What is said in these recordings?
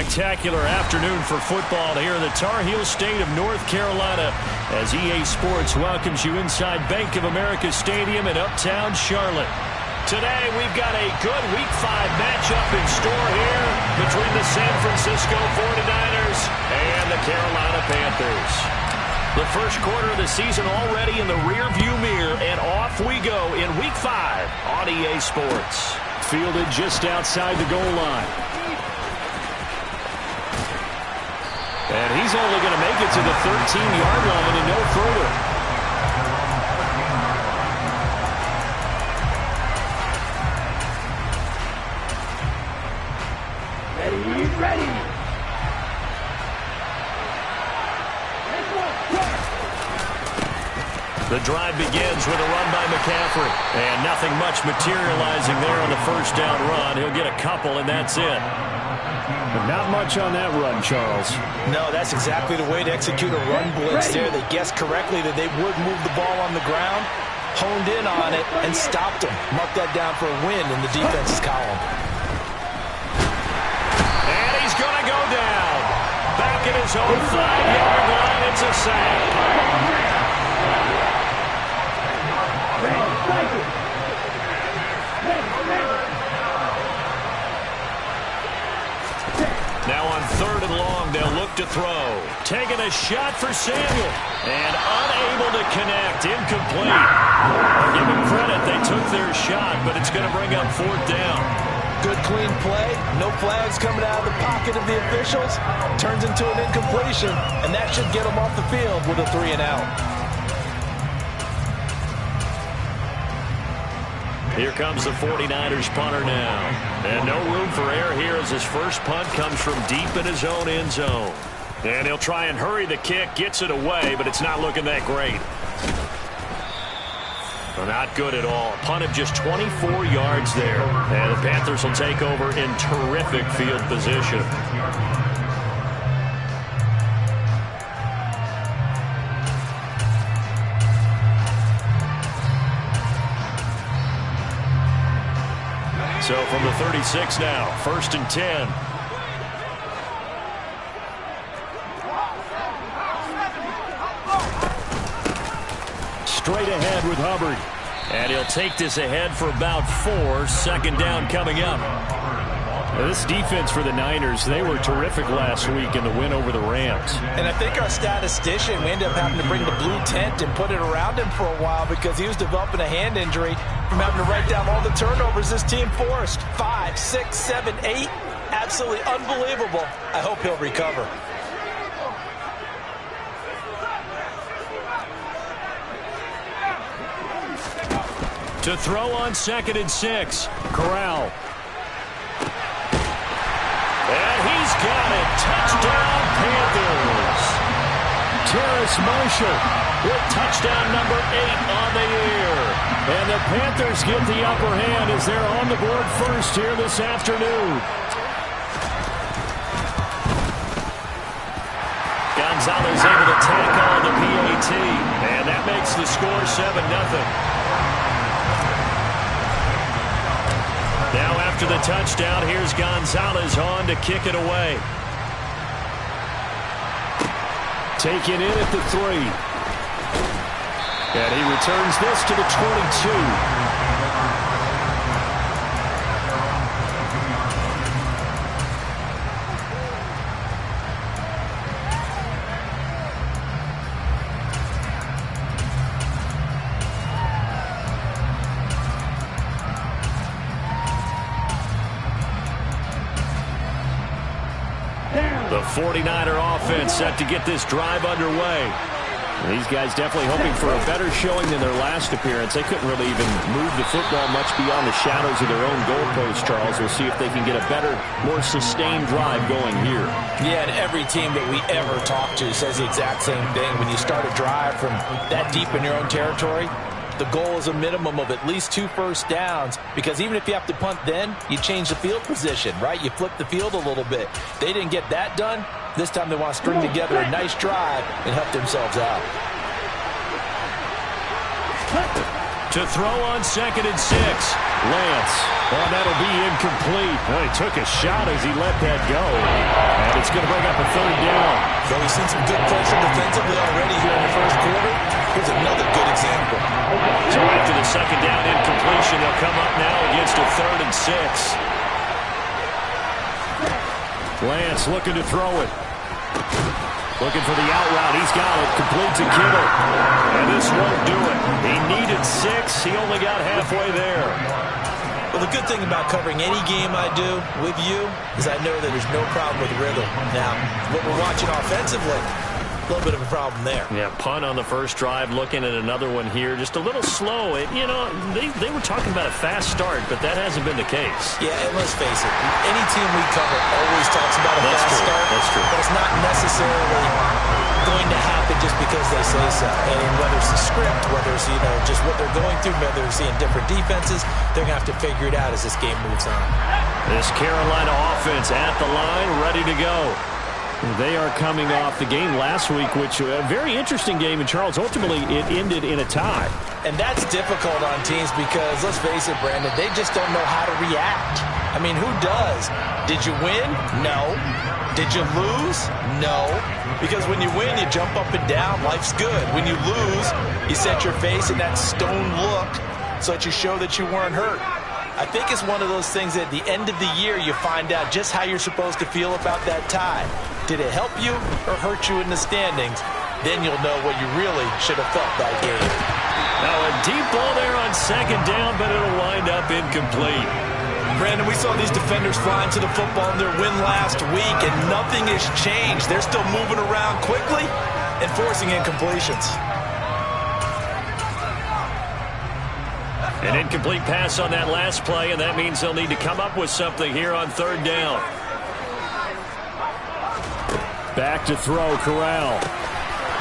spectacular afternoon for football here in the Tar Heel state of North Carolina as EA Sports welcomes you inside Bank of America Stadium in uptown Charlotte. Today we've got a good Week 5 matchup in store here between the San Francisco 49ers and the Carolina Panthers. The first quarter of the season already in the rearview mirror, and off we go in Week 5 on EA Sports. Fielded just outside the goal line. And he's only going to make it to the 13-yard line and no further. Ready. The drive begins with a run by McCaffrey. And nothing much materializing there on the first down run. He'll get a couple, and that's it. But not much on that run, Charles. No, that's exactly the way to execute a run blitz there. They guessed correctly that they would move the ball on the ground, honed in on it, and stopped them. Mark that down for a win in the defense's column. And he's going to go down. Back at his own 5-yard line, it's a sack. Now on 3rd and long, they'll look to throw. Taking a shot for Samuel. And unable to connect. Incomplete. I'll give them credit. They took their shot, but it's going to bring up 4th down. Good, clean play. No flags coming out of the pocket of the officials. Turns into an incompletion, and that should get them off the field with a 3-and-out. Here comes the 49ers punter now. And no room for error here as his first punt comes from deep in his own end zone. And he'll try and hurry the kick, gets it away, but it's not looking that great. Well, not good at all. A punt of just 24 yards there. And the Panthers will take over in terrific field position. So from the 36 now, 1st and 10. Straight ahead with Hubbard. And he'll take this ahead for about 4. 2nd down coming up. Now, this defense for the Niners, they were terrific last week in the win over the Rams. And I think our statistician, we ended up having to bring the blue tent and put it around him for a while because he was developing a hand injury from having to write down all the turnovers this team forced. 5, 6, 7, 8. Absolutely unbelievable. I hope he'll recover. To throw on 2nd and 6. Corral. And he's got it. Touchdown, Panthers. Terrace Marshall with touchdown number 8 on the year. And the Panthers get the upper hand as they're on the board first here this afternoon. Gonzalez able to tack on the PAT. And that makes the score 7-0. Now after the touchdown, here's Gonzalez on to kick it away. Taken in at the 3. And he returns this to the 22. The 49er offense set to get this drive underway. These guys definitely hoping for a better showing than their last appearance. They couldn't really even move the football much beyond the shadows of their own goalpost, Charles. We'll see if they can get a better, more sustained drive going here. Yeah, and every team that we ever talk to says the exact same thing. When you start a drive from that deep in your own territory, the goal is a minimum of at least 2 first downs, because even if you have to punt then, you change the field position, right? You flip the field a little bit. They didn't get that done. This time they want to string together a nice drive and help themselves out. To throw on 2nd and 6. Lance. Oh, that'll be incomplete. Well, he took a shot as he let that go. It's going to bring up a third down. So we've seen some good pressure defensively already here in the first quarter. Here's another good example. So after the second down incompletion, they'll come up now against a 3rd and 6. Lance looking to throw it. Looking for the out route. He's got it. Complete to Kittle. And this won't do it. He needed 6. He only got halfway there. Well, the good thing about covering any game I do with you is I know that there's no problem with rhythm. Now, what we're watching offensively, a little bit of a problem there. Yeah, punt on the first drive, looking at another one here. Just a little slow. You know, they were talking about a fast start, but that hasn't been the case. Yeah, and let's face it, any team we cover always talks about a fast start. That's true. But it's not necessarily going to happen just because they say so. And whether it's the script, whether it's, just what they're going through, whether they're seeing different defenses, they're going to have to figure it out as this game moves on. This Carolina offense at the line, ready to go. They are coming off the game last week, which a very interesting game. And, Charles, ultimately it ended in a tie. And that's difficult on teams because, let's face it, Brandon, they just don't know how to react. I mean, who does? Did you win? No. Did you lose? No. Because when you win, you jump up and down. Life's good. When you lose, you set your face in that stone look so that you show that you weren't hurt. I think it's one of those things that at the end of the year you find out just how you're supposed to feel about that tie. Did it help you or hurt you in the standings? Then you'll know what you really should have felt that game. Now a deep ball there on second down, but it'll wind up incomplete. Brandon, we saw these defenders flying to the football in their win last week, and nothing has changed. They're still moving around quickly and forcing incompletions. An incomplete pass on that last play, and that means they'll need to come up with something here on third down. Back to throw, Corral.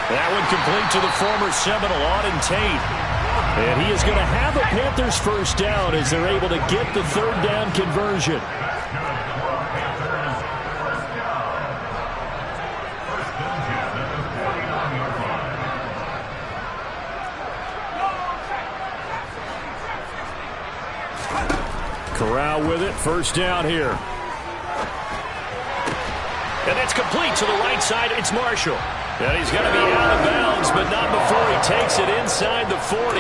That one complete to the former Seminole, Auden Tate. And he is going to have a Panthers first down as they're able to get the third down conversion. Corral with it, first down here. And that's complete to the right side. It's Marshall. And he's going to be out of bounds, but not before he takes it inside the 40.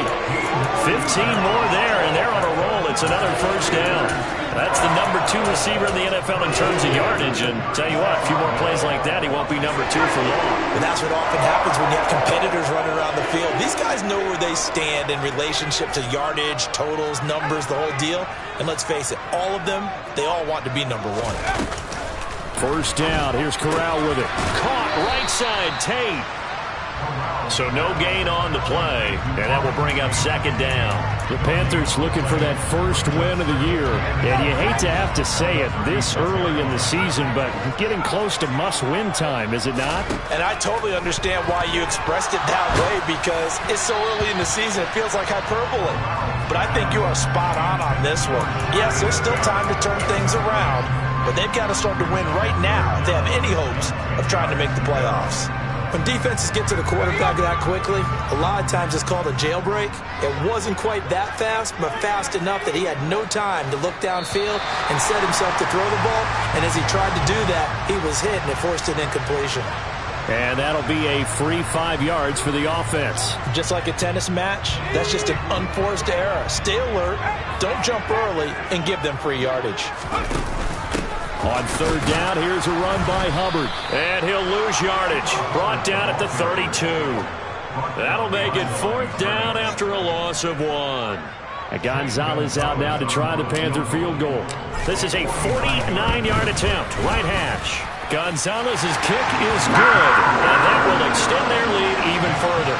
15 more there, and they're on a roll. It's another first down. That's the number 2 receiver in the NFL in terms of yardage. And tell you what, a few more plays like that, he won't be number 2 for long. And that's what often happens when you have competitors running around the field. These guys know where they stand in relationship to yardage, totals, numbers, the whole deal. And let's face it, all of them, they all want to be number 1. First down. Here's Corral with it. Caught right side, Tate. So no gain on the play, and that will bring up second down. The Panthers looking for that first win of the year. And you hate to have to say it this early in the season, but getting close to must-win time, is it not? And I totally understand why you expressed it that way, because it's so early in the season, it feels like hyperbole. But I think you are spot on this one. Yes, there's still time to turn things around, but they've got to start to win right now if they have any hopes of trying to make the playoffs. When defenses get to the quarterback that quickly, a lot of times it's called a jailbreak. It wasn't quite that fast, but fast enough that he had no time to look downfield and set himself to throw the ball. And as he tried to do that, he was hit, and it forced an incompletion. And that'll be a free 5 yards for the offense. Just like a tennis match, that's just an unforced error. Stay alert, don't jump early, and give them free yardage. On third down, here's a run by Hubbard. And he'll lose yardage. Brought down at the 32. That'll make it fourth down after a loss of 1. And Gonzalez out now to try the Panther field goal. This is a 49-yard attempt. Right hash. Gonzalez's kick is good. And that will extend their lead even further.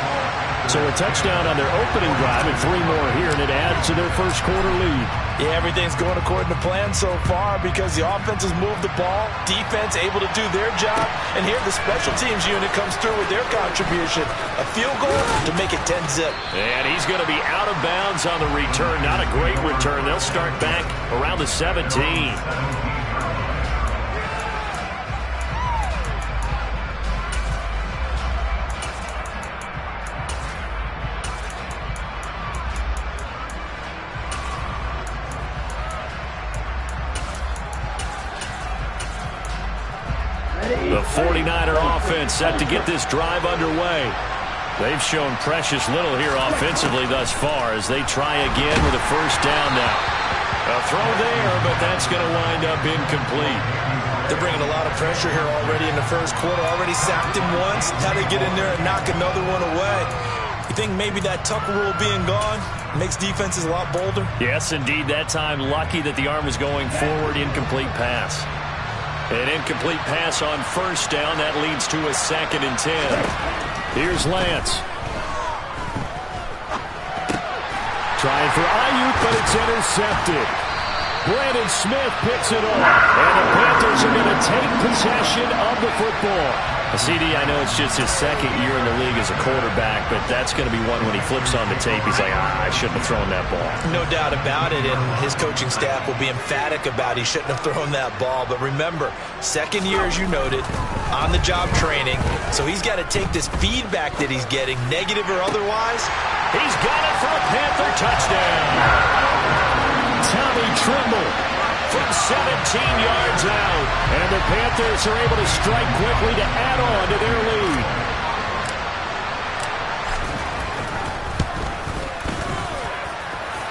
So a touchdown on their opening drive and 3 more here, and it adds to their first quarter lead. Yeah, everything's going according to plan so far because the offense has moved the ball, defense able to do their job, and here the special teams unit comes through with their contribution. A field goal to make it 10-zip. And he's going to be out of bounds on the return. Not a great return. They'll start back around the 17. The 49er offense set to get this drive underway. They've shown precious little here offensively thus far as they try again with a first down now. A throw there, but that's going to wind up incomplete. They're bringing a lot of pressure here already in the first quarter. Already sacked him once. Now they get in there and knock another one away. You think maybe that Tucker rule being gone makes defenses a lot bolder? Yes, indeed. That time, lucky that the arm was going forward. Incomplete pass. An incomplete pass on first down. That leads to a 2nd and 10. Here's Lance. Trying for Ayuk, but it's intercepted. Brandon Smith picks it up, and the Panthers are going to take possession of the football. CD, I know it's just his 2nd year in the league as a quarterback, but that's going to be one when he flips on the tape. He's like, I shouldn't have thrown that ball. No doubt about it, and his coaching staff will be emphatic about he shouldn't have thrown that ball. But remember, 2nd year, as you noted, on-the-job training, so he's got to take this feedback that he's getting, negative or otherwise. He's got it for a Panther touchdown. Tommy Tremble from 17 yards out. And the Panthers are able to strike quickly to add on to their lead.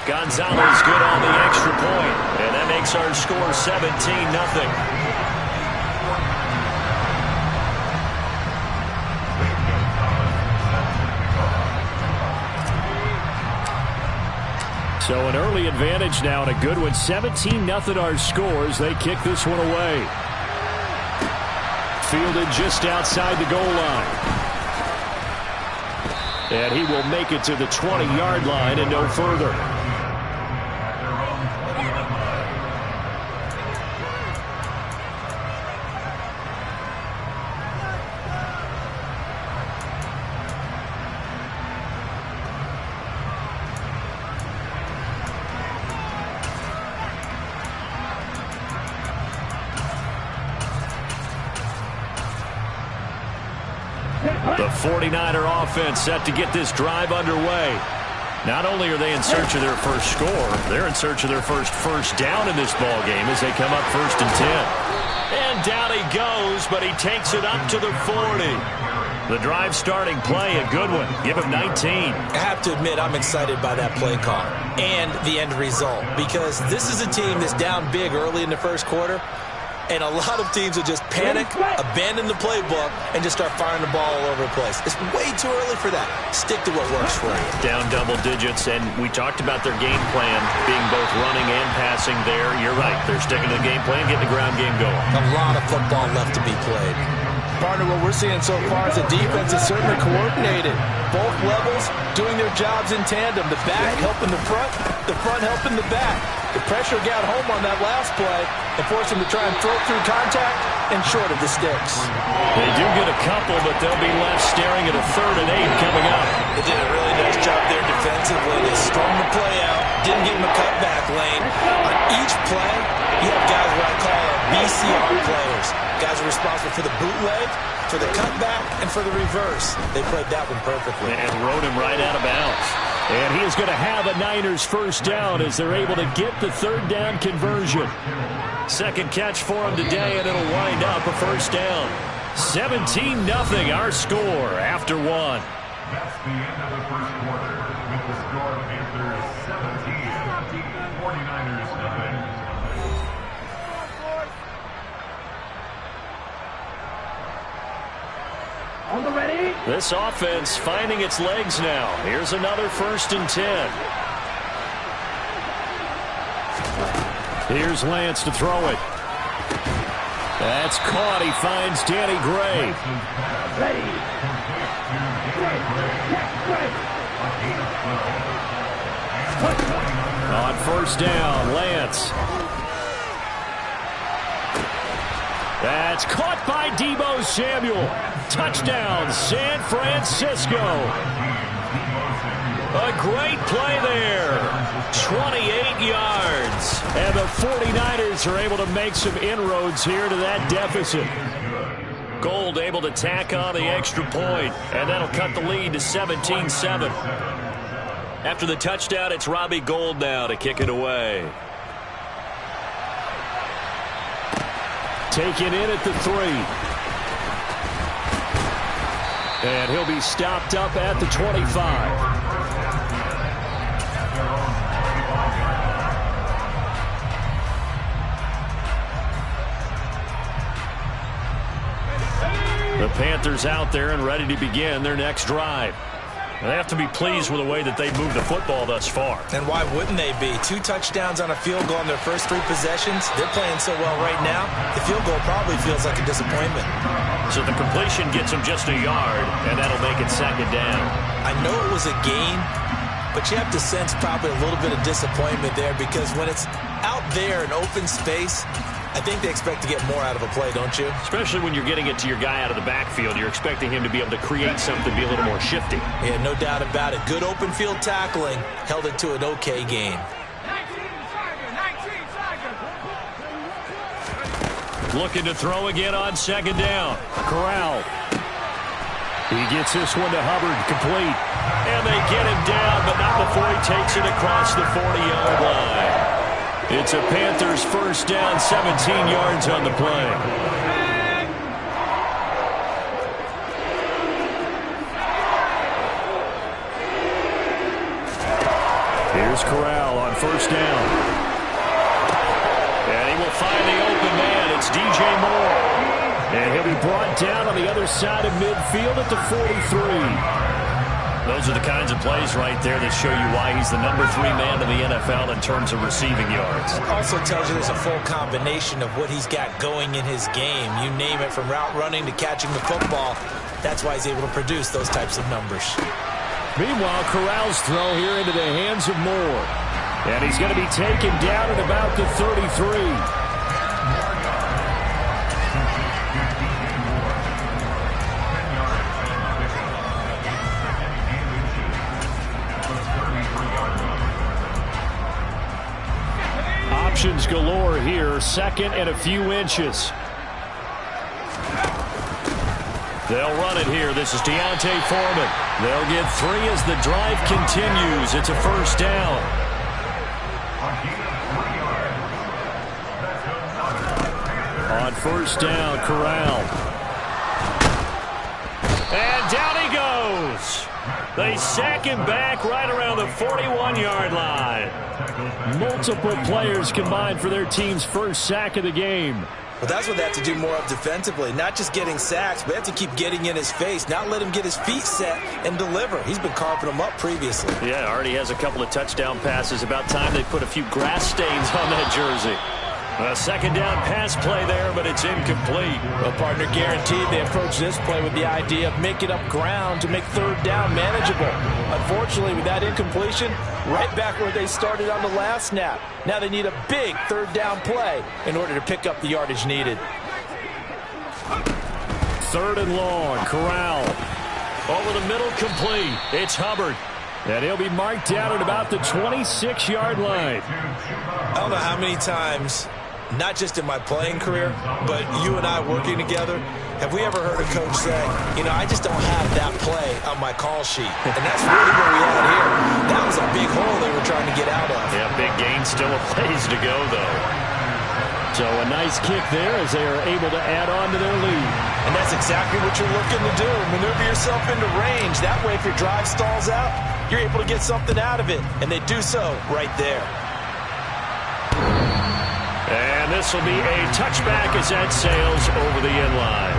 Gonzalez good on the extra point. And that makes our score 17-0. So an early advantage now and a good one. 17-0 our scores. They kick this one away. Fielded just outside the goal line. And he will make it to the 20-yard line and no further. The 49er offense set to get this drive underway. Not only are they in search of their first score, they're in search of their first down in this ball game as they come up 1st and 10. And down he goes, but he takes it up to the 40. The drive starting play, a good one. Give him 19. I have to admit, I'm excited by that play call and the end result because this is a team that's down big early in the first quarter. And a lot of teams will just panic, abandon the playbook, and just start firing the ball all over the place. It's way too early for that. Stick to what works for you. Down double digits, and we talked about their game plan being both running and passing there. You're right. They're sticking to the game plan, getting the ground game going. A lot of football left to be played. Partner, what we're seeing so far is the defense is certainly coordinated. Both levels doing their jobs in tandem. The back helping the front helping the back. The pressure got home on that last play and forced him to try and throw through contact and short of the sticks. They do get a couple, but they'll be left staring at a 3rd and 8 coming up. They did a really nice job there defensively. They stormed the play out, didn't give him a cutback lane. On each play, you have guys what I call BCR players. Guys are responsible for the bootleg, for the cutback, and for the reverse. They played that one perfectly. And rode him right out of bounds. And he is going to have a Niners first down as they're able to get the 3rd down conversion. 2nd catch for him today, and it'll wind up a first down. 17-0 our score after 1. That's the end of the first quarter with the score Panthers 17, 49ers nothing. On the ready. This offense finding its legs now. Here's another 1st and 10. Here's Lance to throw it. That's caught. He finds Danny Gray. Ready. On first down, Lance. That's caught by Deebo Samuel. Touchdown, San Francisco. A great play there. 28 yards. And the 49ers are able to make some inroads here to that deficit. Gold able to tack on the extra point, and that'll cut the lead to 17-7. After the touchdown, it's Robbie Gould now to kick it away. Taken in at the 3. And he'll be stopped up at the 25. The Panthers out there and ready to begin their next drive. They have to be pleased with the way that they've moved the football thus far. And why wouldn't they be? 2 touchdowns on a field goal in their first 3 possessions. They're playing so well right now, the field goal probably feels like a disappointment. So the completion gets them just a yard, and that'll make it second down. I know it was a gain, but you have to sense probably a little bit of disappointment there because when it's out there in open space, I think they expect to get more out of a play, don't you? Especially when you're getting it to your guy out of the backfield. You're expecting him to be able to create something, be a little more shifty. Yeah, no doubt about it. Good open field tackling held it to an okay gain. Looking to throw again on second down. Corral. He gets this one to Hubbard, complete. And they get him down, but not before he takes it across the 40-yard line. It's a Panthers first down, 17 yards on the play. Here's Corral on first down. And he will find the open man. It's DJ Moore. And he'll be brought down on the other side of midfield at the 43. Those are the kinds of plays right there that show you why he's the number 3 man in the NFL in terms of receiving yards. Also tells you there's a full combination of what he's got going in his game. You name it, from route running to catching the football. That's why he's able to produce those types of numbers. Meanwhile, Corral's throw here into the hands of Moore. And he's going to be taken down at about the 33. Options galore here, second and a few inches. They'll run it here. This is Deontay Foreman. They'll get 3 as the drive continues. It's a first down. On first down, Corral. And down he goes. They sack him back right around the 41-yard line. Multiple players combined for their team's first sack of the game. But that's what they have to do more of defensively. Not just getting sacks, but they have to keep getting in his face, not let him get his feet set and deliver. He's been carving them up previously. Yeah, already has a couple of touchdown passes. About time they put a few grass stains on that jersey. A second down pass play there, but it's incomplete. Well, partner, guaranteed they approach this play with the idea of making up ground to make third down manageable. Unfortunately, with that incompletion, right back where they started on the last snap. Now they need a big third down play in order to pick up the yardage needed. Third and long, Corral. Over the middle, complete. It's Hubbard. And he'll be marked down at about the 26-yard line. I don't know how many times, not just in my playing career, but you and I working together, have we ever heard a coach say, you know, I just don't have that play on my call sheet. And that's really what we had here. That was a big hole they were trying to get out of. Yeah, big gain, still a ways to go, though. So a nice kick there as they are able to add on to their lead. And that's exactly what you're looking to do. Maneuver yourself into range. That way, if your drive stalls out, you're able to get something out of it. And they do so right there. And this will be a touchback as that sails over the end line.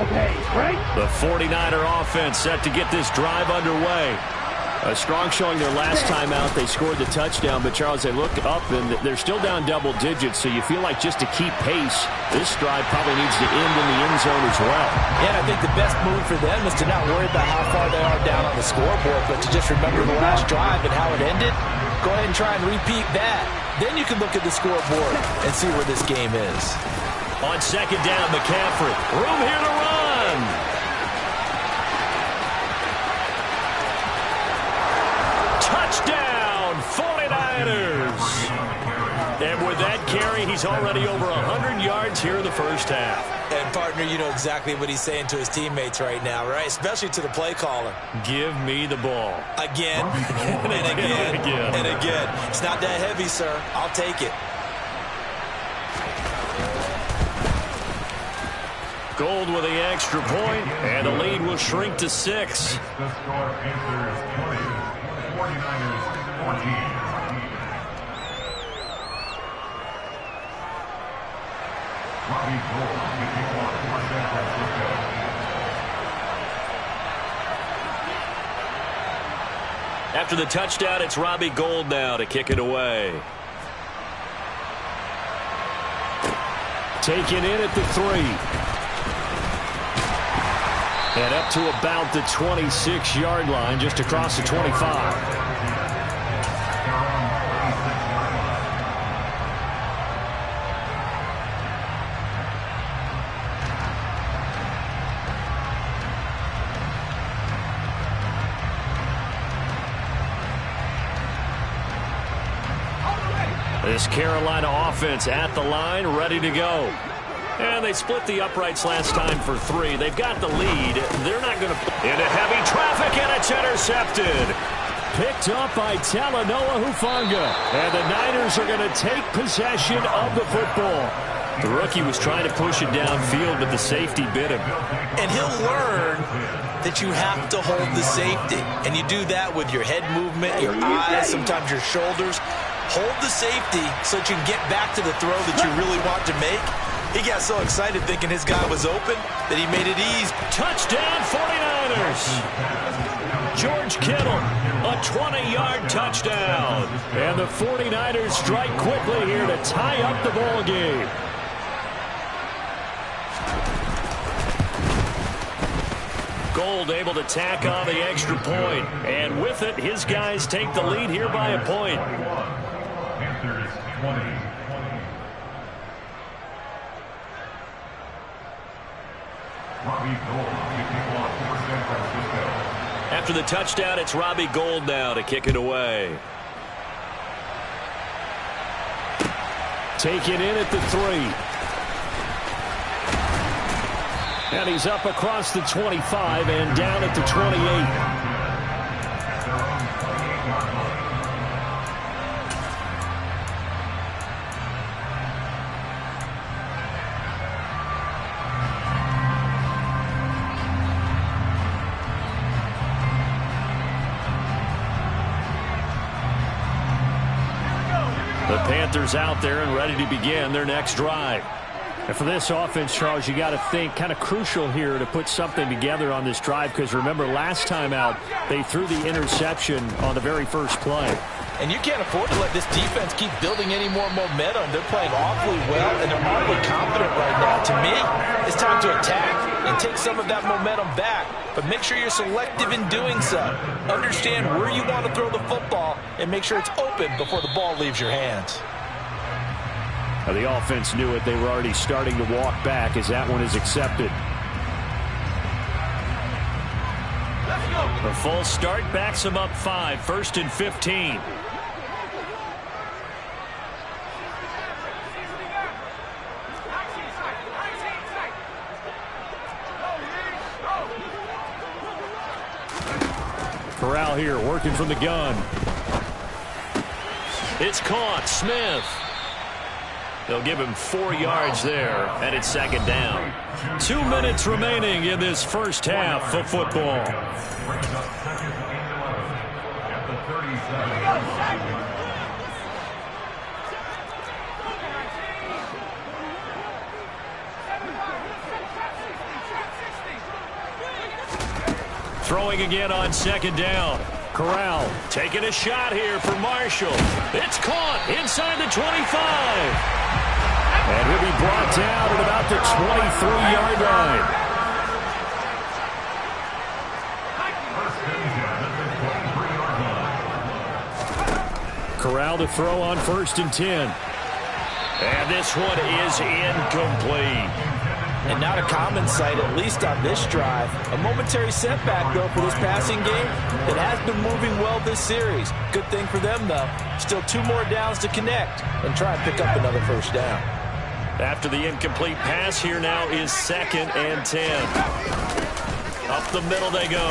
Okay, break. The 49er offense set to get this drive underway. A strong showing their last time out. They scored the touchdown, but Charles, they look up and they're still down double digits, so you feel like just to keep pace, this drive probably needs to end in the end zone as well. Yeah, I think the best move for them is to not worry about how far they are down on the scoreboard, but to just remember the last drive and how it ended. Go ahead and try and repeat that. Then you can look at the scoreboard and see where this game is. On second down, McCaffrey. Room here to run. Touchdown, 49ers. And with that carry. He's already over 100 yards here in the first half. And, partner, you know exactly what he's saying to his teammates right now, right? Especially to the play caller. Give me the ball. Again, and again, and again. It's not that heavy, sir. I'll take it. Gold with the extra point, and the lead will shrink to 6. The score, Panthers 20, 49ers 14. Robbie Gould, kicking off for San Francisco. After the touchdown, it's Robbie Gould now to kick it away. Taken in at the 3. And up to about the 26-yard line, just across the 25. This Carolina offense at the line, ready to go. And they split the uprights last time for 3. They've got the lead. They're not going to... Into heavy traffic, and it's intercepted. Picked up by Talanoa Hufanga. And the Niners are going to take possession of the football. The rookie was trying to push it downfield, but the safety bit him. And he'll learn that you have to hold the safety. And you do that with your head movement, your eyes, sometimes your shoulders. Hold the safety so that you can get back to the throw that you really want to make. He got so excited thinking his guy was open that he made it easy. Touchdown 49ers. George Kittle, a 20-yard touchdown. And the 49ers strike quickly here to tie up the ball game. Gould able to tack on the extra point. And with it, his guys take the lead here by a point. Panthers 20. Robbie Gould kicking off for San Francisco. After the touchdown, it's Robbie Gould now to kick it away. Taken in at the 3. And he's up across the 25 and down at the 28. The Panthers out there and ready to begin their next drive. And for this offense, Charles, you got to think kind of crucial here to put something together on this drive, because remember last time out they threw the interception on the very first play. And you can't afford to let this defense keep building any more momentum. They're playing awfully well, and they're awfully confident right now. To me, it's time to attack and take some of that momentum back. But make sure you're selective in doing so. Understand where you want to throw the football and make sure it's open before the ball leaves your hands. Now, the offense knew it. They were already starting to walk back as that one is accepted. The full start backs them up 5, 1st and 15. Corral here working from the gun. It's caught. Smith. They'll give him 4 yards there, and it's 2nd down. 2 minutes remaining in this first half of football. Brings up 2nd and 11 at the 37. Throwing again on 2nd down. Corral taking a shot here for Marshall. It's caught inside the 25. And he'll be brought down at about the 23-yard line. Corral to throw on 1st and 10. And this one is incomplete. And not a common sight, at least on this drive. A momentary setback, though, for this passing game that has been moving well this series. Good thing for them, though. Still 2 more downs to connect and try and pick up another first down. After the incomplete pass, here now is 2nd and 10. Up the middle they go.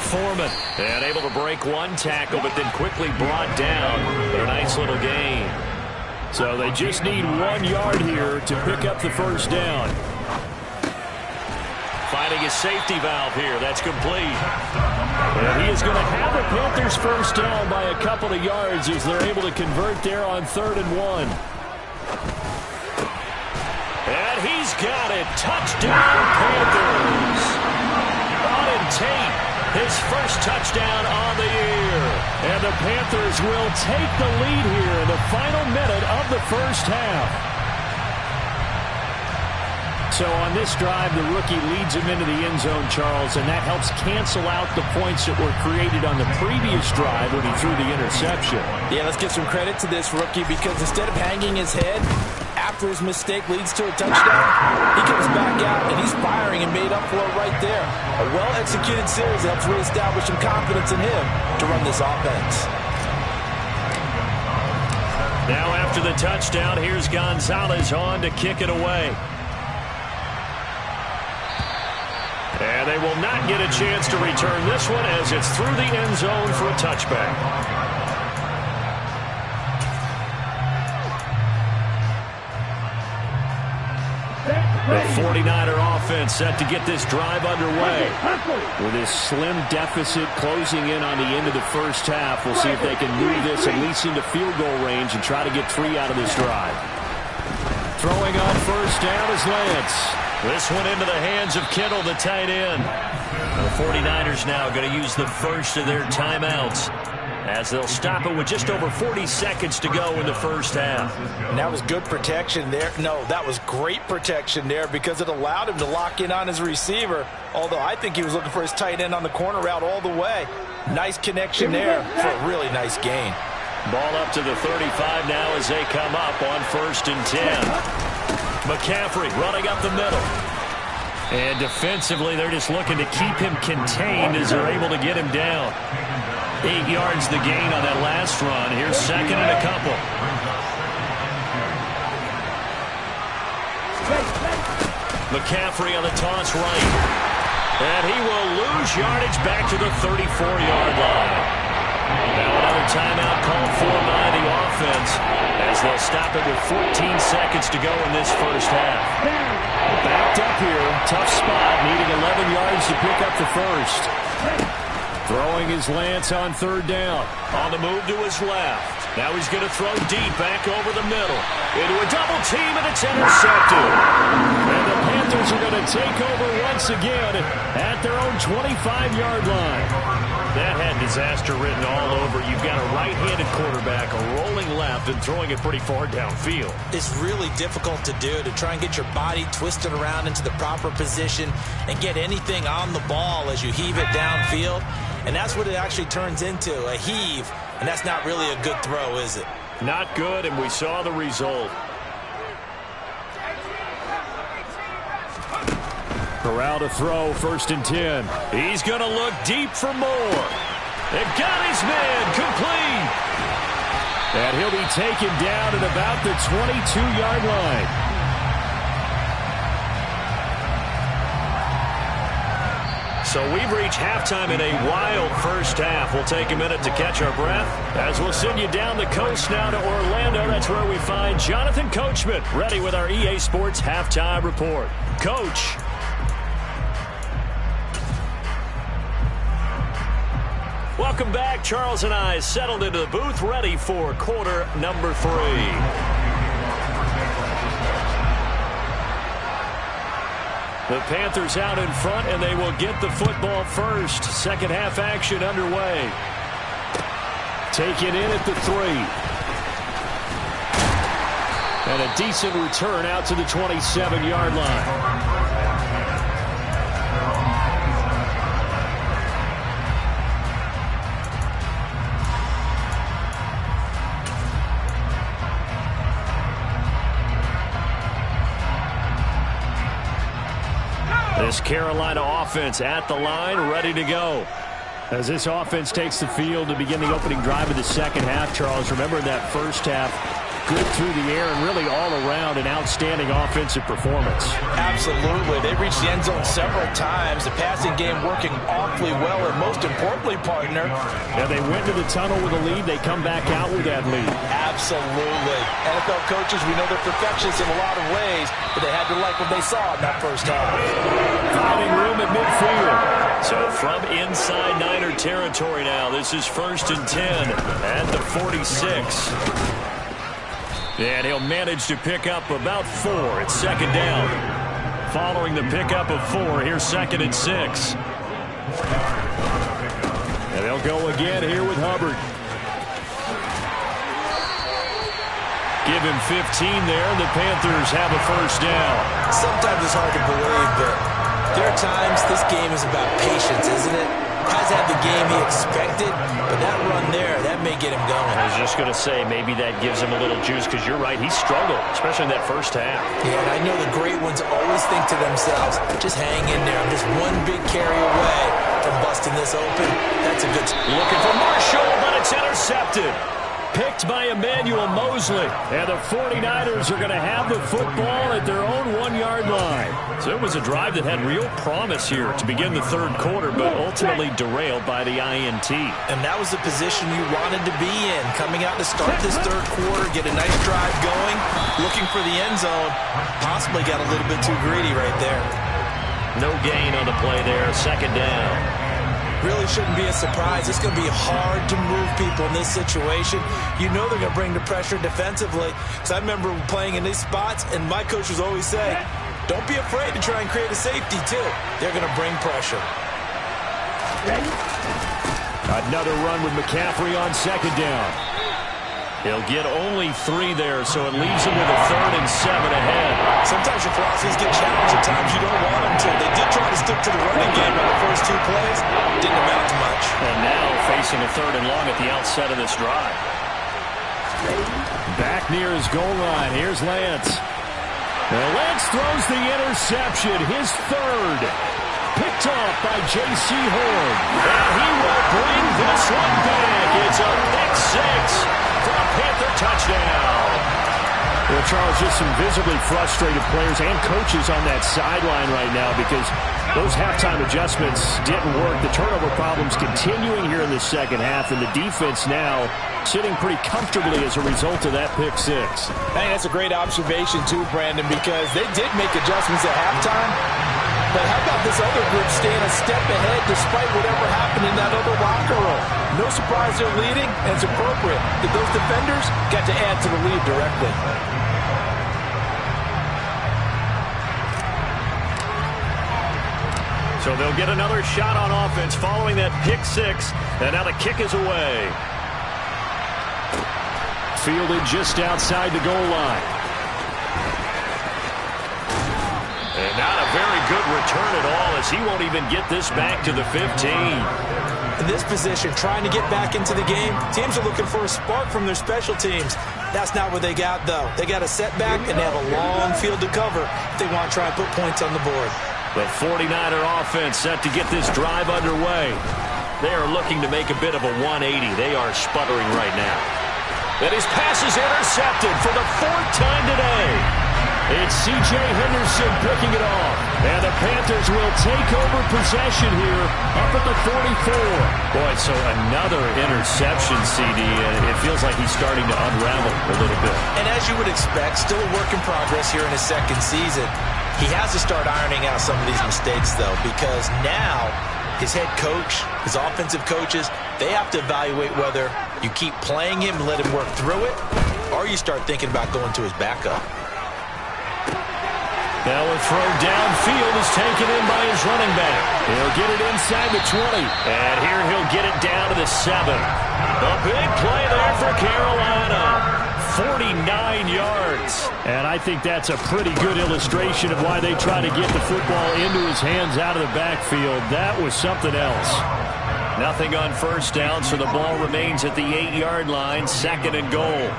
Foreman, and able to break one tackle, but then quickly brought down. But a nice little gain. So they just need 1 yard here to pick up the first down. Finding his safety valve here. That's complete. And he is going to have the Panthers first down by a couple of yards as they're able to convert there on 3rd and 1. And he's got it. Touchdown, Panthers. Auden Tate, his first touchdown on the year. And the Panthers will take the lead here in the final minute of the first half. So on this drive, the rookie leads him into the end zone, Charles, and that helps cancel out the points that were created on the previous drive when he threw the interception. Yeah, let's give some credit to this rookie because instead of hanging his head after his mistake leads to a touchdown, he comes back out and he's firing and made up for it right there. A well-executed series helps reestablish some confidence in him to run this offense. Now after the touchdown, here's Gonzalez on to kick it away. And they will not get a chance to return this one as it's through the end zone for a touchback. The 49er offense set to get this drive underway. With this slim deficit closing in on the end of the first half, we'll see if they can move this at least into field goal range and try to get 3 out of this drive. Throwing on first down is Lance. This one into the hands of Kittle, the tight end. The 49ers now going to use the first of their timeouts as they'll stop it with just over 40 seconds to go in the first half. And that was good protection there. No, that was great protection there because it allowed him to lock in on his receiver, although I think he was looking for his tight end on the corner route all the way. Nice connection there for a really nice gain. Ball up to the 35 now as they come up on 1st and 10. McCaffrey running up the middle. And defensively, they're just looking to keep him contained as they're able to get him down. 8 yards the gain on that last run. Here's 2nd and a couple. McCaffrey on the toss right. And he will lose yardage back to the 34-yard line. Now another timeout called for by the offense as they'll stop it with 14 seconds to go in this first half. Backed up here, tough spot, needing 11 yards to pick up the first. Throwing his Lance on 3rd down. On the move to his left. Now he's going to throw deep back over the middle. Into a double team, and it's intercepted. And the Panthers are going to take over once again at their own 25-yard line. That had disaster written all over. You've got a right-handed quarterback, a rolling left, and throwing it pretty far downfield. It's really difficult to do, to try and get your body twisted around into the proper position and get anything on the ball as you heave it downfield. And that's what it actually turns into, a heave. And that's not really a good throw, is it? Not good, and we saw the result. Corral to throw, 1st and 10. He's going to look deep for more. They've got his man complete. And he'll be taken down at about the 22-yard line. So we've reached halftime in a wild first half. We'll take a minute to catch our breath as we'll send you down the coast now to Orlando. That's where we find Jonathan Coachman ready with our EA Sports Halftime Report. Coach. Welcome back. Charles and I settled into the booth ready for quarter number 3. The Panthers out in front, and they will get the football first. Second half action underway. Taken in at the 3. And a decent return out to the 27-yard line. This Carolina offense at the line, ready to go. As this offense takes the field to begin the opening drive of the second half, Charles, remember in that first half, good through the air and really all around an outstanding offensive performance. Absolutely. They reached the end zone several times. The passing game working awfully well, and most importantly, partner. Yeah, they went to the tunnel with a lead. They come back out with that lead. Absolutely. NFL coaches, we know they're perfectionists in a lot of ways, but they had to like what they saw in that first half. Finding room at midfield. So from inside Niner territory now, this is 1st and 10 at the 46. And he'll manage to pick up about 4. It's 2nd down. Following the pickup of 4, here's 2nd and 6. And they'll go again here with Hubbard. Give him 15 there. The Panthers have a 1st down. Sometimes it's hard to believe, but there are times this game is about patience, isn't it? Has had the game he expected, but that run there, that may get him going. I was just going to say, maybe that gives him a little juice, because you're right, he struggled, especially in that first half. Yeah, and I know the great ones always think to themselves, just hang in there. I'm just one big carry away from busting this open. That's a good... Looking for Marshall, but it's intercepted. Picked by Emmanuel Mosley. And the 49ers are going to have the football at their own 1-yard line. So it was a drive that had real promise here to begin the 3rd quarter, but ultimately derailed by the INT. And that was the position you wanted to be in. Coming out to start this 3rd quarter, get a nice drive going, looking for the end zone. Possibly got a little bit too greedy right there. No gain on the play there. 2nd down. Really shouldn't be a surprise. It's going to be hard to move people in this situation. You know they're going to bring the pressure defensively. Because I remember playing in these spots, and my coach was always saying, don't be afraid to try and create a safety, too. They're going to bring pressure. Another run with McCaffrey on 2nd down. He'll get only 3 there, so it leaves him with a 3rd and 7 ahead. Sometimes your philosophies get challenged at times you don't want them to. They did try to stick to the running game on the first 2 plays. Didn't amount to much. And now facing a 3rd and long at the outset of this drive. Back near his goal line. Here's Lance. And Lance throws the interception. His 3rd. Picked off by J.C. Horn. And he will bring this one back. It's a pick 6 for a Panther touchdown. Well, Charles, just some visibly frustrated players and coaches on that sideline right now because those halftime adjustments didn't work. The turnover problems continuing here in the second half, and the defense now sitting pretty comfortably as a result of that pick 6. I think that's a great observation, too, Brandon, because they did make adjustments at halftime. But how about this other group staying a step ahead despite whatever happened in that other locker room? No surprise they're leading, and it's appropriate that those defenders got to add to the lead directly. So they'll get another shot on offense following that pick 6, and now the kick is away. Fielded just outside the goal line. And not a very good return at all, as he won't even get this back to the 15. In this position, trying to get back into the game, teams are looking for a spark from their special teams. That's not what they got, though. They got a setback, and they have a long field to cover if they want to try and put points on the board. The 49er offense set to get this drive underway. They are looking to make a bit of a 180. They are sputtering right now. And his pass is intercepted for the 4th time today. It's C.J. Henderson picking it off. And the Panthers will take over possession here up at the 44. Boy, so another interception, CD. It feels like he's starting to unravel a little bit. And as you would expect, still a work in progress here in his 2nd season. He has to start ironing out some of these mistakes, though, because now his head coach, his offensive coaches, they have to evaluate whether you keep playing him and let him work through it, or you start thinking about going to his backup. Now a throw downfield is taken in by his running back. He'll get it inside the 20. And here he'll get it down to the 7. A big play there for Carolina. 49 yards. And I think that's a pretty good illustration of why they try to get the football into his hands out of the backfield. That was something else. Nothing on 1st down, so the ball remains at the 8-yard line. 2nd and goal.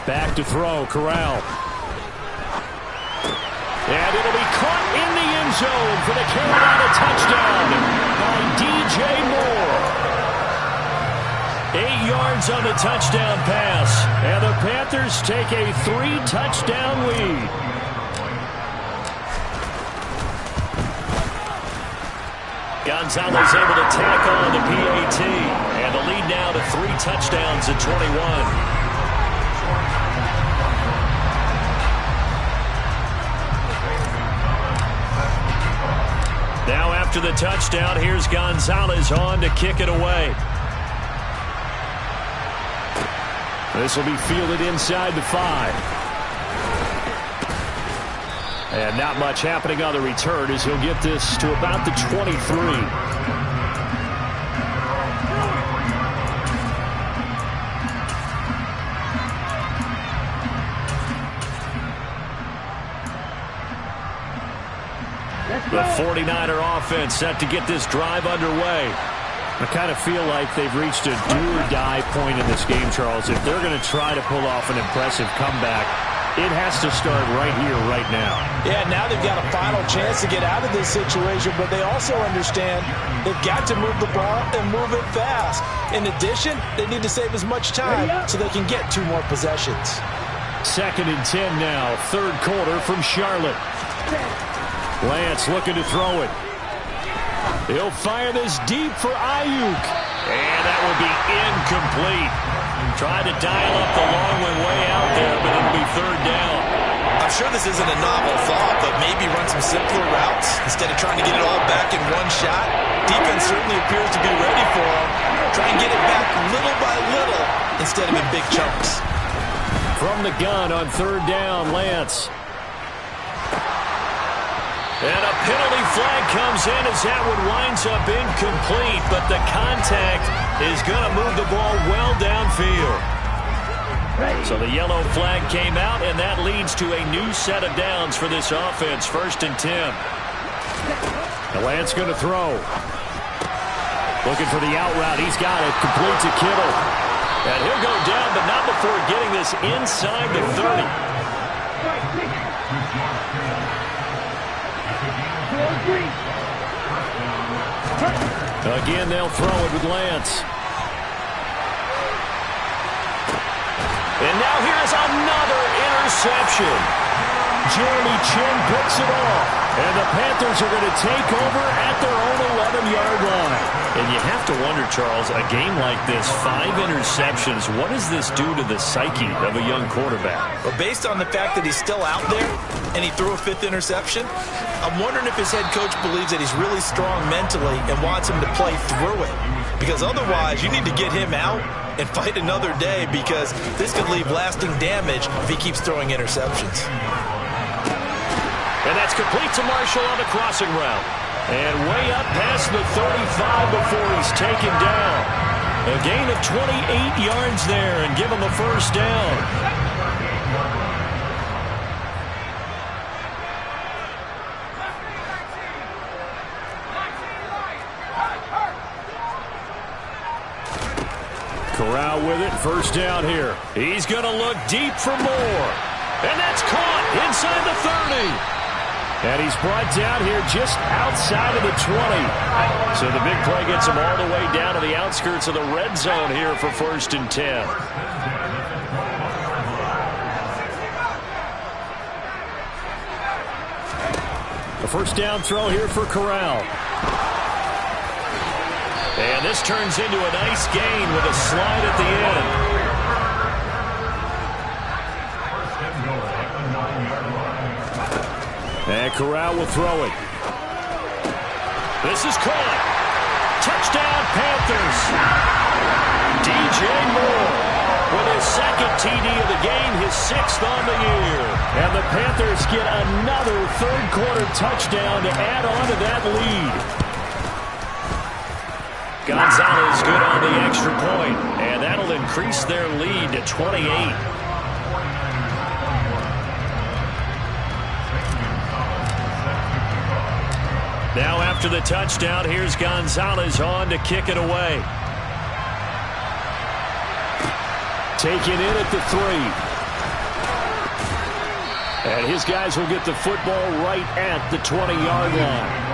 Back to throw, Corral. And it'll be caught in the end zone for the Carolina touchdown by DJ Moore. 8 yards on the touchdown pass. And the Panthers take a 3-touchdown lead. Gonzalez able to tack on the PAT. And the lead now to 3 touchdowns at 21. Now after the touchdown, here's Gonzalez on to kick it away. This will be fielded inside the 5. And not much happening on the return as he'll get this to about the 23. The 49er offense set to get this drive underway. I kind of feel like they've reached a do-or-die point in this game, Charles. If they're going to try to pull off an impressive comeback, it has to start right here, right now. Yeah, now they've got a final chance to get out of this situation, but they also understand they've got to move the ball and move it fast. In addition, they need to save as much time so they can get 2 more possessions. 2nd and 10 now, 3rd quarter from Charlotte. Lance looking to throw it. He'll fire this deep for Ayuk. And that will be incomplete. Tried to dial up the long one way out there, but it'll be 3rd down. I'm sure this isn't a novel thought, but maybe run some simpler routes instead of trying to get it all back in one shot. Defense certainly appears to be ready for him. Try and get it back little by little instead of in big chunks. From the gun on 3rd down, Lance. And a penalty flag comes in as that one winds up incomplete, but the contact is going to move the ball well downfield. So the yellow flag came out, and that leads to a new set of downs for this offense. 1st and 10. The Lance going to throw. Looking for the out route. He's got it. Complete to Kittle. And he'll go down, but not before getting this inside the 30. Again, they'll throw it with Lance. And now here's another interception. Jeremy Chin picks it off. And the Panthers are going to take over at their own 11-yard line. And you have to wonder, Charles, a game like this, 5 interceptions, what does this do to the psyche of a young quarterback? Well, based on the fact that he's still out there and he threw a 5th interception, I'm wondering if his head coach believes that he's really strong mentally and wants him to play through it. Because otherwise, you need to get him out and fight another day, because this could leave lasting damage if he keeps throwing interceptions. And that's complete to Marshall on the crossing route. And way up past the 35 before he's taken down. A gain of 28 yards there and give him a 1st down. Corral with it, 1st down here. He's going to look deep for more. And that's caught inside the 30. And he's brought down here just outside of the 20. So the big play gets him all the way down to the outskirts of the red zone here for 1st and 10. A 1st down throw here for Corral. And this turns into a nice gain with a slide at the end. And Corral will throw it. This is caught. Touchdown, Panthers. DJ Moore with his 2nd TD of the game, his 6th on the year. And the Panthers get another 3rd quarter touchdown to add on to that lead. Gonzalez good on the extra point, and that'll increase their lead to 28. Now after the touchdown, here's Gonzalez on to kick it away. Taken in at the 3. And his guys will get the football right at the 20-yard line.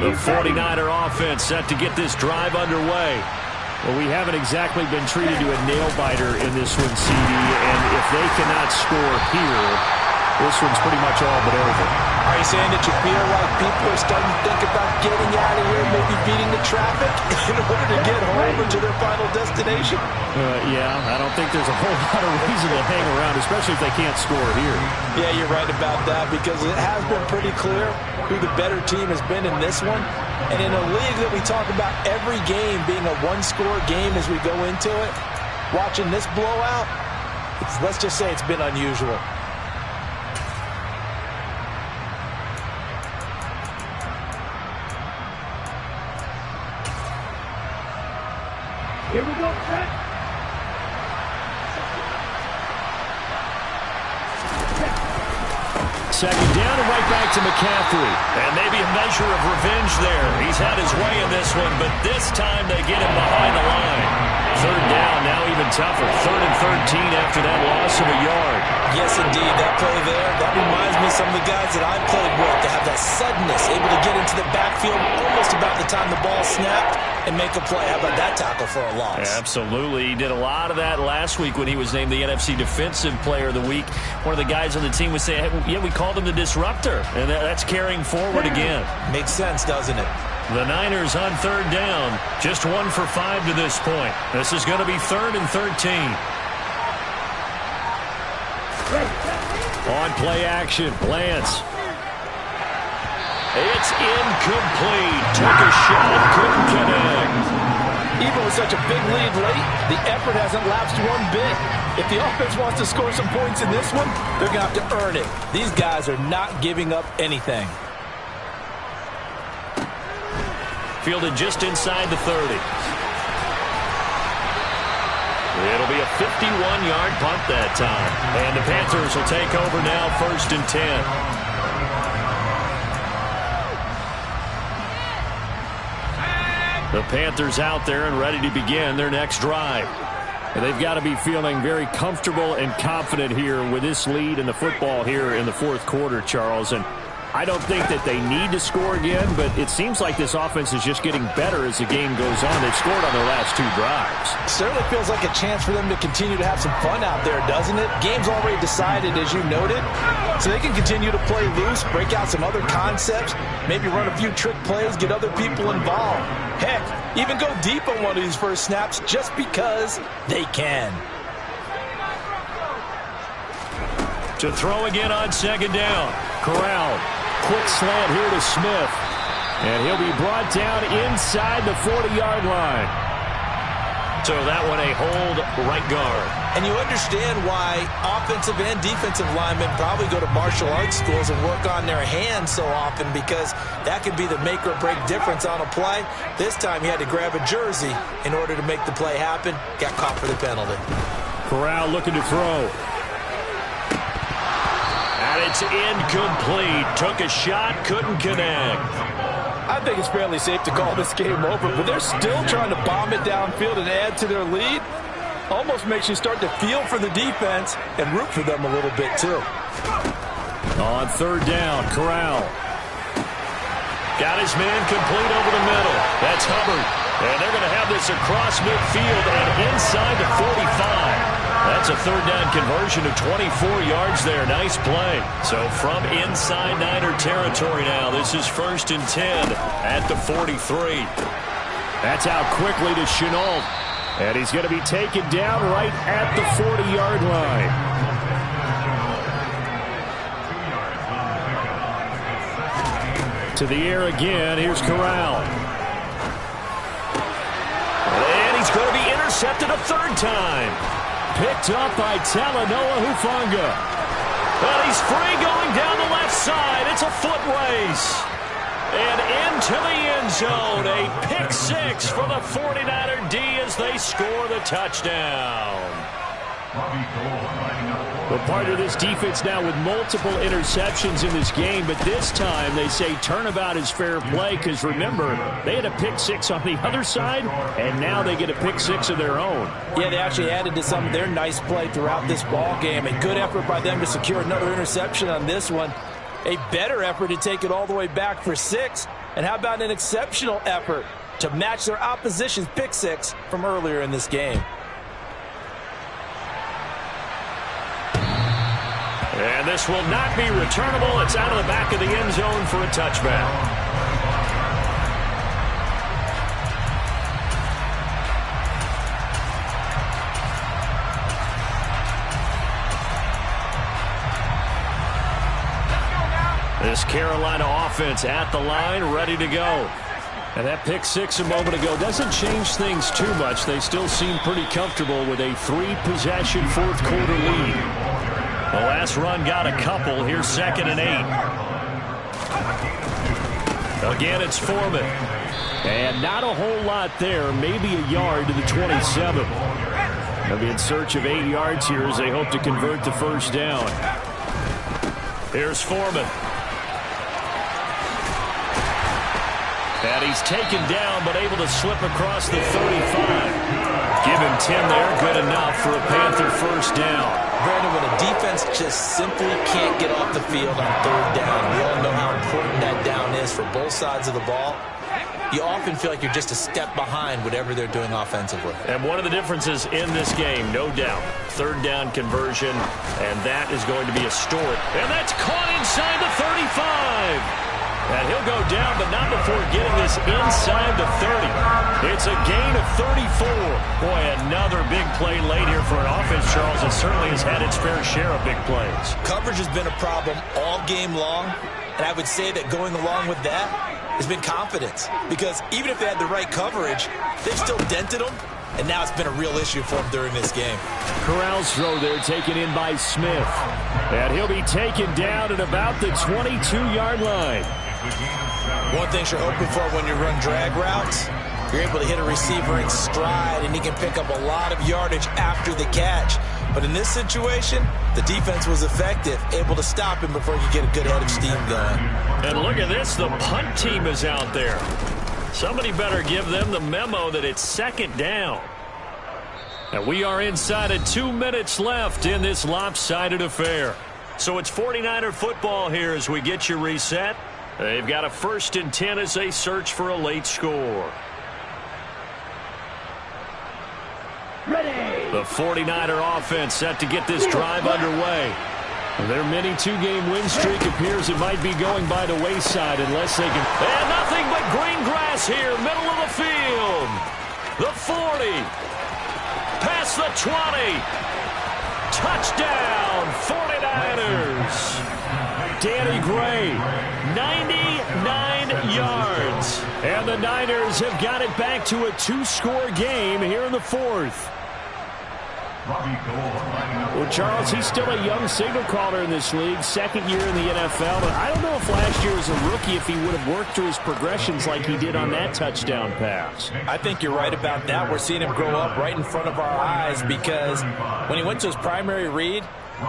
The 49er offense set to get this drive underway. Well, we haven't exactly been treated to a nail-biter in this one, CD, and if they cannot score here, this one's pretty much all but over. Are you saying that you feel like people are starting to think about getting out of here, maybe beating the traffic in order to get home or to their final destination? Yeah, I don't think there's a whole lot of reason to hang around, especially if they can't score here. Yeah, you're right about that, because it has been pretty clear who the better team has been in this one. And in a league that we talk about every game being a one-score game as we go into it, watching this blowout, let's just say it's been unusual. Here we go, Trent. Second down and right back to McCaffrey. And maybe a measure of revenge there. He's had his way in this one, but this time they get him behind the line. Third down, now even tougher. 3rd and 13 after that loss of a yard. Yes, indeed. That play there, that reminds me of some of the guys that I've played with to have that suddenness, able to get into the backfield almost about the time the ball snapped and make a play. How about that tackle for a loss? Absolutely. He did a lot of that last week when he was named the NFC Defensive Player of the Week. One of the guys on the team would say, hey, yeah, we called him the disruptor, and that's carrying forward again. Makes sense, doesn't it? The Niners on 3rd down, just 1 for 5 to this point. This is going to be 3rd and 13. On play action, Lance. It's incomplete. Took a shot, couldn't connect. Even with such a big lead late, the effort hasn't lapsed one bit. If the offense wants to score some points in this one, they're going to have to earn it. These guys are not giving up anything. Fielded just inside the 30. It'll be a 51-yard punt that time. And the Panthers will take over now, 1st and 10. The Panthers out there and ready to begin their next drive. And they've got to be feeling very comfortable and confident here with this lead in the football here in the 4th quarter, Charles. And I don't think that they need to score again, but it seems like this offense is just getting better as the game goes on. They've scored on their last 2 drives. Certainly feels like a chance for them to continue to have some fun out there, doesn't it? Game's already decided, as you noted, so they can continue to play loose, break out some other concepts, maybe run a few trick plays, get other people involved. Heck, even go deep on one of these first snaps just because they can. To throw again on 2nd down. Corral. Quick slant here to Smith. And he'll be brought down inside the 40-yard line. So that one a hold right guard. And you understand why offensive and defensive linemen probably go to martial arts schools and work on their hands so often, because that could be the make or break difference on a play. This time he had to grab a jersey in order to make the play happen. Got caught for the penalty. Corral looking to throw. And it's incomplete. Took a shot, couldn't connect. I think it's fairly safe to call this game over, but they're still trying to bomb it downfield and add to their lead. Almost makes you start to feel for the defense and root for them a little bit too. On 3rd down, Corral. Got his man complete over the middle. That's Hubbard. And they're going to have this across midfield and inside the 45. That's a 3rd down conversion of 24 yards there. Nice play. So from inside Niner territory now, this is 1st and 10 at the 43. That's out quickly to Chenault. And he's going to be taken down right at the 40-yard line. To the air again. Here's Corral. And he's going to be intercepted a 3rd time. Picked up by Talanoa Hufanga. And he's free going down the left side. It's a foot race. And into the end zone. A pick 6 for the 49er D as they score the touchdown. Well, part of this defense now with multiple interceptions in this game, but this time they say turnabout is fair play because, remember, they had a pick six on the other side, and now they get a pick six of their own. Yeah, they actually added to some of their nice play throughout this ball game. A good effort by them to secure another interception on this one. A better effort to take it all the way back for 6. And how about an exceptional effort to match their opposition's pick six from earlier in this game? And this will not be returnable. It's out of the back of the end zone for a touchback. This Carolina offense at the line, ready to go. And that pick six a moment ago doesn't change things too much. They still seem pretty comfortable with a 3-possession fourth-quarter lead. The last run got a couple. Here's 2nd and 8. Again, it's Foreman. And not a whole lot there. Maybe a yard to the 27. They'll be in search of 8 yards here as they hope to convert the first down. Here's Foreman. And he's taken down, but able to slip across the 35. Give him 10 there. Good enough for a Panther first down. Brandon, when a defense just simply can't get off the field on 3rd down, we all know how important that down is for both sides of the ball. You often feel like you're just a step behind whatever they're doing offensively. And one of the differences in this game, no doubt, 3rd down conversion, and that is going to be a story. And that's caught inside the 35. And he'll go down, but not before getting this inside the 30. It's a gain of 34. Boy, another big play late here for an offense, Charles, that certainly has had its fair share of big plays. Coverage has been a problem all game long, and I would say that going along with that has been confidence. Because even if they had the right coverage, they've still dented them, and now it's been a real issue for them during this game. Corral's throw there taken in by Smith. And he'll be taken down at about the 22-yard line. One thing you're hoping for when you run drag routes, you're able to hit a receiver in stride, and he can pick up a lot of yardage after the catch. But in this situation, the defense was effective, able to stop him before you get a good head of steam going. And look at this, the punt team is out there. Somebody better give them the memo that it's 2nd down. And we are inside of 2 minutes left in this lopsided affair. So it's 49er football here as we get you reset. They've got a 1st and 10 as they search for a late score. Ready. The 49er offense set to get this drive underway. Their mini 2-game win streak appears it might be going by the wayside unless they can. And nothing but green grass here, middle of the field. The 40. Past the 20. Touchdown, 49ers. Danny Gray, 99 yards. And the Niners have got it back to a 2-score game here in the 4th. Well, Charles, he's still a young signal caller in this league, 2nd year in the NFL. But I don't know if last year as a rookie, if he would have worked through his progressions like he did on that touchdown pass. I think you're right about that. We're seeing him grow up right in front of our eyes because when he went to his primary read,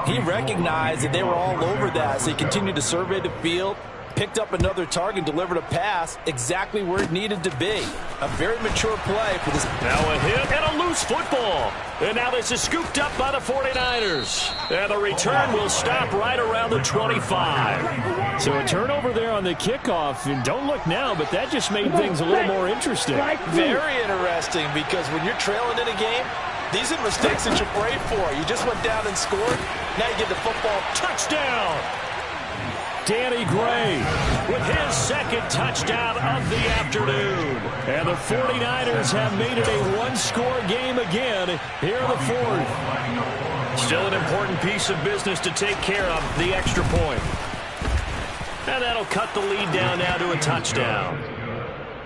he recognized that they were all over that, so he continued to survey the field, picked up another target, delivered a pass exactly where it needed to be. A very mature play for this. Now a hit and a loose football. And now this is scooped up by the 49ers. And the return will stop right around the 25. So a turnover there on the kickoff. And don't look now, but that just made things a little more interesting. Very interesting because when you're trailing in a game, these are mistakes that you pray for. You just went down and scored. Now you get the football. Touchdown! Danny Gray with his 2nd touchdown of the afternoon. And the 49ers have made it a 1-score game again here in the 4th. Still an important piece of business to take care of, the extra point. And that'll cut the lead down now to a touchdown.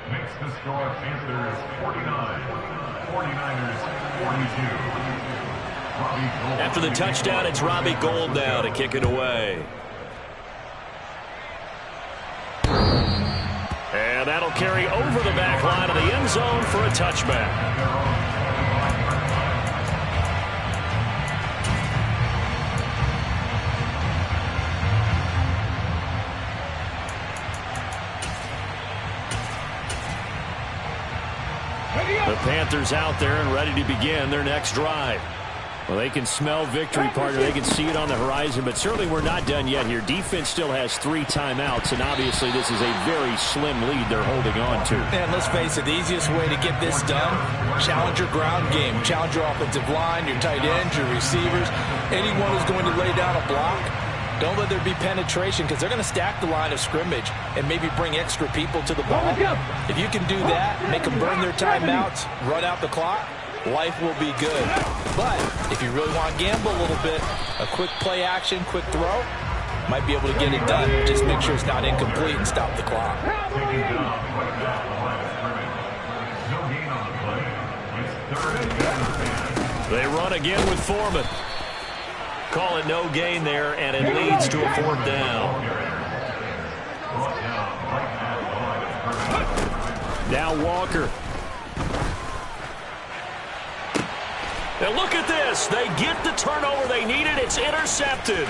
Makes the score Panthers 49, 49ers 42. After the touchdown, it's Robbie Gould now to kick it away. And that'll carry over the back line of the end zone for a touchback. The Panthers out there and ready to begin their next drive. Well, they can smell victory, partner. They can see it on the horizon, but certainly we're not done yet here. Defense still has 3 timeouts, and obviously this is a very slim lead they're holding on to. And let's face it, the easiest way to get this done, challenge your ground game. Challenge your offensive line, your tight ends, your receivers, anyone who's going to lay down a block. Don't let there be penetration because they're going to stack the line of scrimmage and maybe bring extra people to the ball. If you can do that, make them burn their timeouts, run out the clock, life will be good. But if you really want to gamble a little bit, a quick play action, quick throw, might be able to get it done. Just make sure it's not incomplete and stop the clock. They run again with Foreman. Call it no gain there, and it leads to a 4th down. Now Walker. And look at this. They get the turnover they needed. It's intercepted.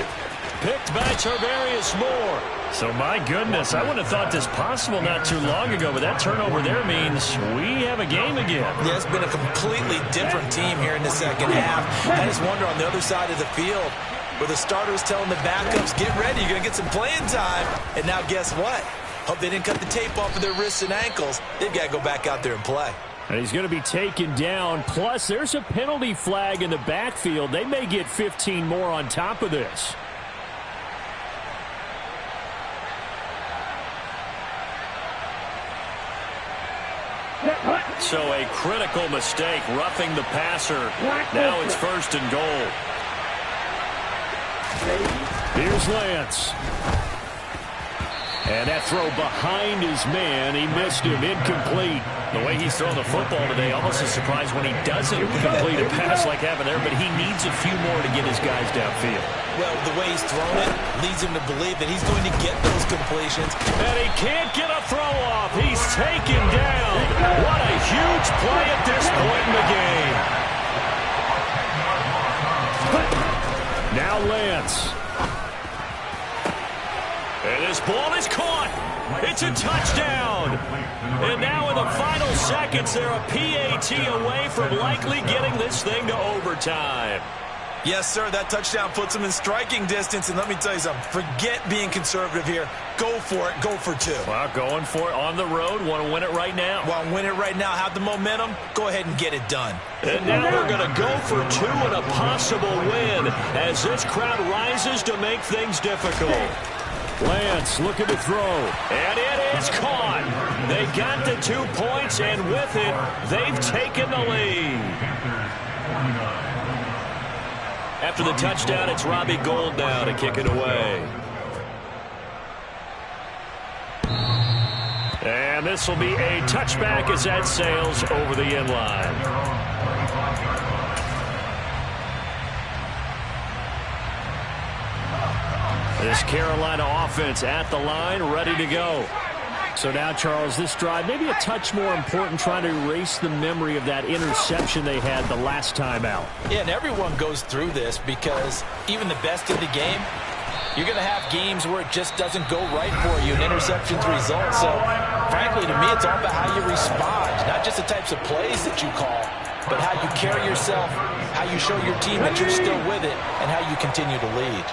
Picked by Tarvarius Moore. So, my goodness, I wouldn't have thought this possible not too long ago, but that turnover there means we have a game again. Yeah, it's been a completely different team here in the second half. I just wonder on the other side of the field where the starters telling the backups, get ready, you're going to get some playing time. And now guess what? Hope they didn't cut the tape off of their wrists and ankles. They've got to go back out there and play. And he's going to be taken down. Plus, there's a penalty flag in the backfield. They may get 15 more on top of this. So a critical mistake, roughing the passer. Now it's 1st and goal. Here's Lance. And that throw behind his man, he missed him, incomplete. The way he's throwing the football today, almost a surprise when he doesn't complete a pass like happened there, but he needs a few more to get his guys downfield. Well, the way he's thrown it leads him to believe that he's going to get those completions. And he can't get a throw off. He's taken down. What a huge play at this point in the game. Now Lance. And this ball is caught. It's a touchdown. And now in the final seconds, they're a PAT away from likely getting this thing to overtime. Yes, sir, that touchdown puts them in striking distance. And let me tell you something, forget being conservative here. Go for it, go for 2. Well, going for it on the road. Want to win it right now. Want to win it right now, have the momentum, go ahead and get it done. And now they're going to go for 2 and a possible win as this crowd rises to make things difficult. Lance looking to throw. And it is caught. They got the 2 points, and with it, they've taken the lead. After the touchdown, it's Robbie Gould now to kick it away. And this will be a touchback as that sails over the end line. This Carolina offense at the line, ready to go. So now, Charles, this drive maybe a touch more important, trying to erase the memory of that interception they had the last time out. Yeah, and everyone goes through this because even the best in the game, you're going to have games where it just doesn't go right for you, and interceptions result. So, frankly, to me, it's all about how you respond, not just the types of plays that you call, but how you carry yourself, how you show your team that you're still with it, and how you continue to lead.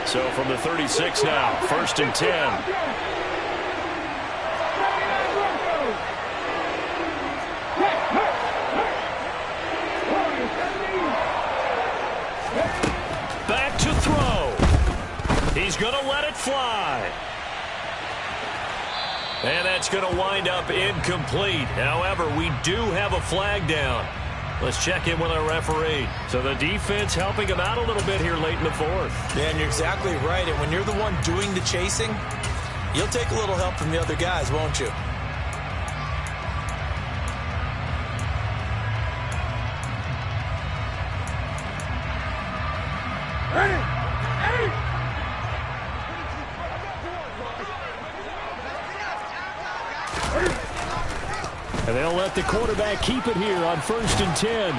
So from the 36 now, 1st and 10. Back to throw. He's going to let it fly. And that's going to wind up incomplete. However, we do have a flag down. Let's check in with our referee. So the defense helping him out a little bit here late in the 4th. Yeah, and you're exactly right. And when you're the one doing the chasing, you'll take a little help from the other guys, won't you? And they'll let the quarterback keep it here on 1st and 10.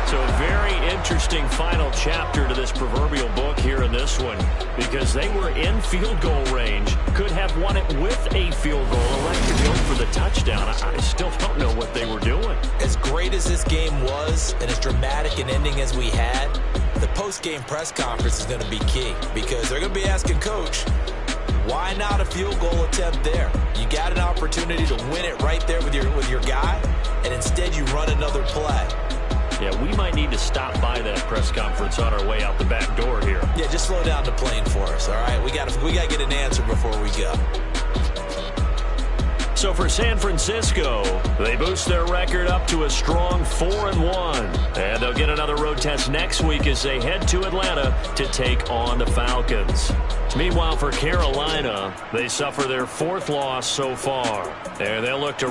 So a very interesting final chapter to this proverbial book here in this one, because they were in field goal range, could have won it with a field goal, elected to go for the touchdown. I still don't know what they were doing. As great as this game was and as dramatic an ending as we had, the post-game press conference is going to be key, because they're going to be asking Coach, why not a field goal attempt there? You got an opportunity to win it right there with your guy, and instead you run another play. Yeah, we might need to stop by that press conference on our way out the back door here. Yeah, just slow down the plane for us, all right? We got to get an answer before we go. So for San Francisco, they boost their record up to a strong 4-1. And they'll get another road test next week as they head to Atlanta to take on the Falcons. Meanwhile, for Carolina, they suffer their 4th loss so far. There they'll look to